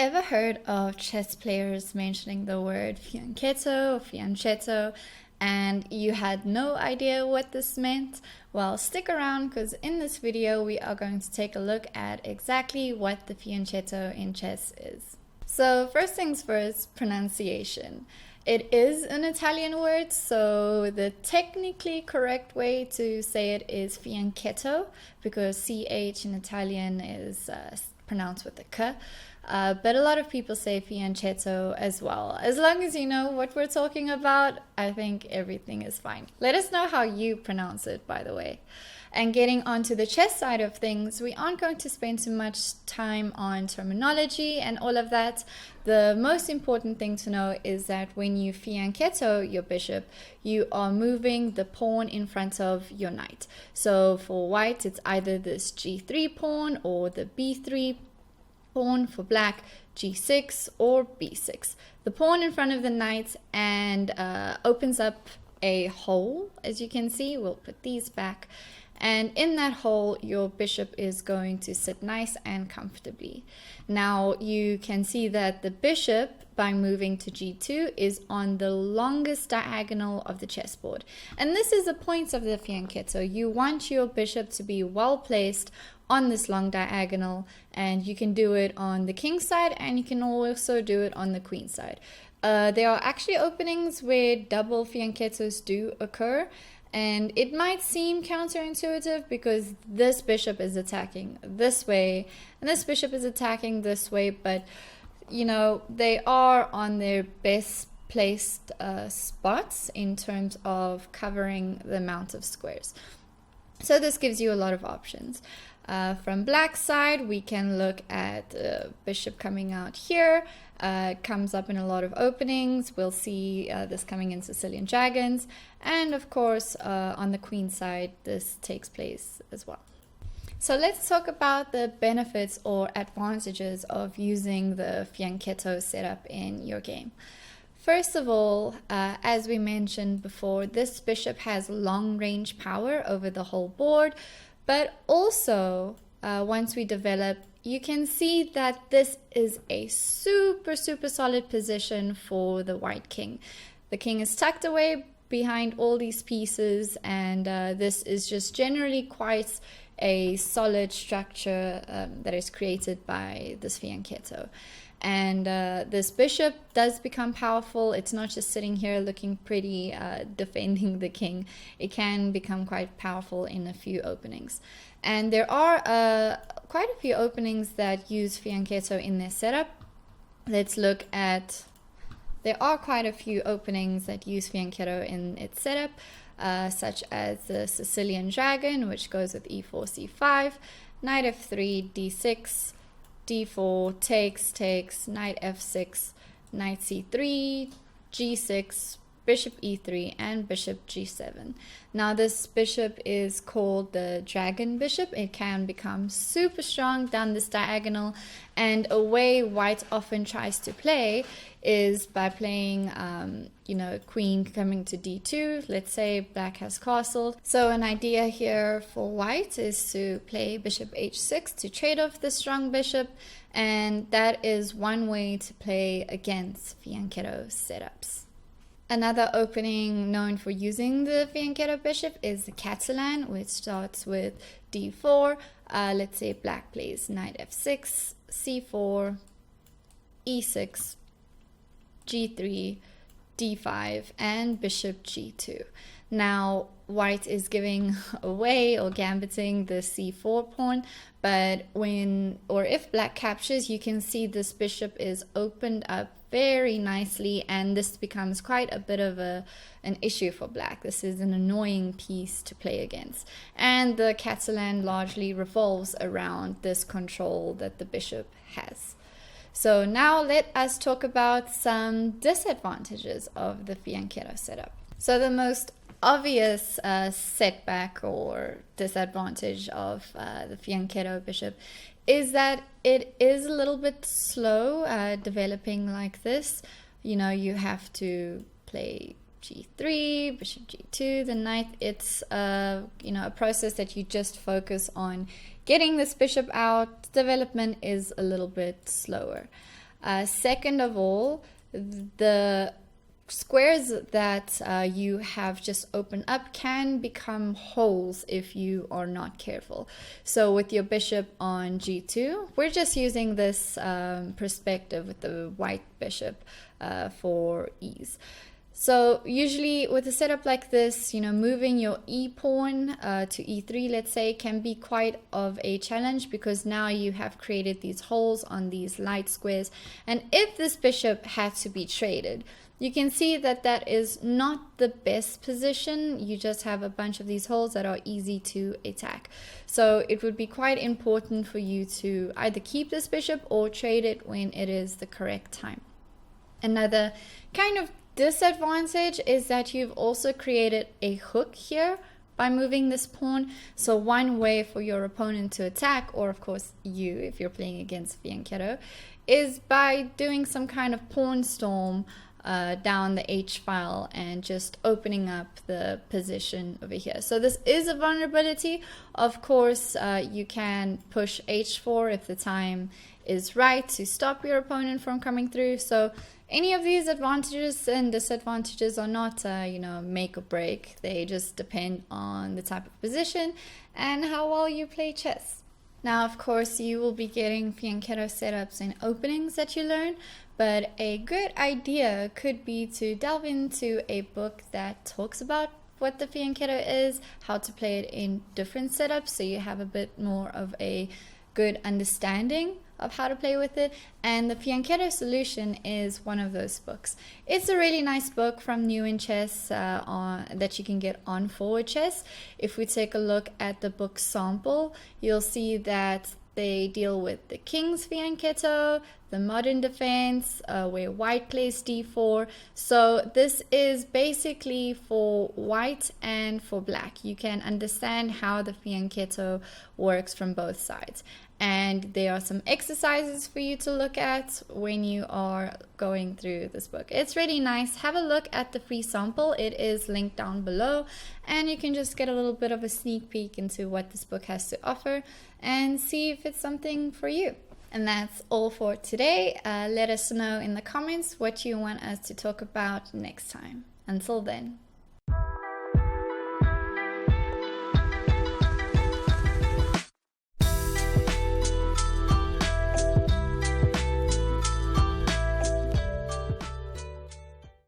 Ever heard of chess players mentioning the word fianchetto or fianchetto and you had no idea what this meant? Well, stick around because in this video we are going to take a look at exactly what the fianchetto in chess is. So first things first, pronunciation. It is an Italian word, so the technically correct way to say it is fianchetto because CH in Italian is pronounced with a K. But a lot of people say fianchetto as well. As long as you know what we're talking about, I think everything is fine. Let us know how you pronounce it, by the way. And getting onto the chess side of things, we aren't going to spend too much time on terminology and all of that. The most important thing to know is that when you fianchetto your bishop, you are moving the pawn in front of your knight. So for white, it's either this g3 pawn or the b3 pawn. For black, g6 or b6. The pawn in front of the knight and opens up a hole, as you can see. We'll put these back. And in that hole, your bishop is going to sit nice and comfortably. Now, you can see that the bishop, by moving to g2, is on the longest diagonal of the chessboard. And this is the point of the fianchetto. You want your bishop to be well placed on this long diagonal, and you can do it on the king side, and you can also do it on the queen side. There are actually openings where double fianchettos do occur. And it might seem counterintuitive because this bishop is attacking this way and this bishop is attacking this way, but you know, they are on their best placed spots in terms of covering the amount of squares. So this gives you a lot of options. From black side, we can look at bishop coming out here. Comes up in a lot of openings. We'll see this coming in Sicilian dragons. And of course, on the queen side, this takes place as well. So let's talk about the benefits or advantages of using the fianchetto setup in your game. First of all, as we mentioned before, this bishop has long range power over the whole board. But also, once we develop, you can see that this is a super solid position for the white king. The king is tucked away behind all these pieces, and this is just generally quite a solid structure that is created by this fianchetto. And this bishop does become powerful. It's not just sitting here looking pretty, defending the king. It can become quite powerful in a few openings. And there are quite a few openings that use fianchetto in their setup. Let's look at, there are quite a few openings that use fianchetto in its setup, such as the Sicilian dragon, which goes with e4, c5, knight f3, d6, d4, takes, knight f6, knight c3, g6, bishop e3, and bishop g7. Now this bishop is called the dragon bishop. It can become super strong down this diagonal, and a way white often tries to play is by playing queen coming to d2. Let's say black has castled. So an idea here for white is to play bishop h6 to trade off the strong bishop, and that is one way to play against fianchetto setups. Another opening known for using the fianchetto bishop is the Catalan, which starts with d4. Let's say black plays knight f6, c4, e6, g3, d5, and bishop g2. Now, white is giving away or gambiting the c4 pawn, but when or if black captures, you can see this bishop is opened up very nicely, and this becomes quite a bit of an issue for black. This is an annoying piece to play against, and the Catalan largely revolves around this control that the bishop has. So now let us talk about some disadvantages of the fianchetto setup. So the most obvious setback or disadvantage of the fianchetto bishop is that it is a little bit slow developing like this. You know, you have to play g3, bishop g2, the knight. It's a process that you just focus on getting this bishop out. Development is a little bit slower. Second of all, the squares that you have just opened up can become holes if you are not careful. So with your bishop on g2, we're just using this perspective with the white bishop for ease. So usually with a setup like this, moving your e pawn to e3, let's say, can be quite of a challenge, because now you have created these holes on these light squares. And if this bishop had to be traded, you can see that that is not the best position. You just have a bunch of these holes that are easy to attack. So it would be quite important for you to either keep this bishop or trade it when it is the correct time. Another kind of disadvantage is that you've also created a hook here by moving this pawn. So one way for your opponent to attack, or of course you if you're playing against Fianchetto, is by doing some kind of pawn storm down the H file and just opening up the position over here. So this is a vulnerability. Of course, you can push H4 if the time is right to stop your opponent from coming through. So any of these advantages and disadvantages are not, make or break. They just depend on the type of position and how well you play chess. Now, of course, you will be getting Fianchetto setups and openings that you learn, but a good idea could be to delve into a book that talks about what the Fianchetto is, how to play it in different setups, so you have a bit more of a good understanding of how to play with it. And the Fianchetto Solution is one of those books. It's a really nice book from New in Chess that you can get on Forward Chess. If we take a look at the book sample, you'll see that they deal with the King's Fianchetto, the modern defense, where white plays d4. So this is basically for white and for black. You can understand how the Fianchetto works from both sides. And there are some exercises for you to look at when you are going through this book. It's really nice. Have a look at the free sample. It is linked down below, and you can just get a little bit of a sneak peek into what this book has to offer and see if it's something for you. And that's all for today. Let us know in the comments what you want us to talk about next time. Until then.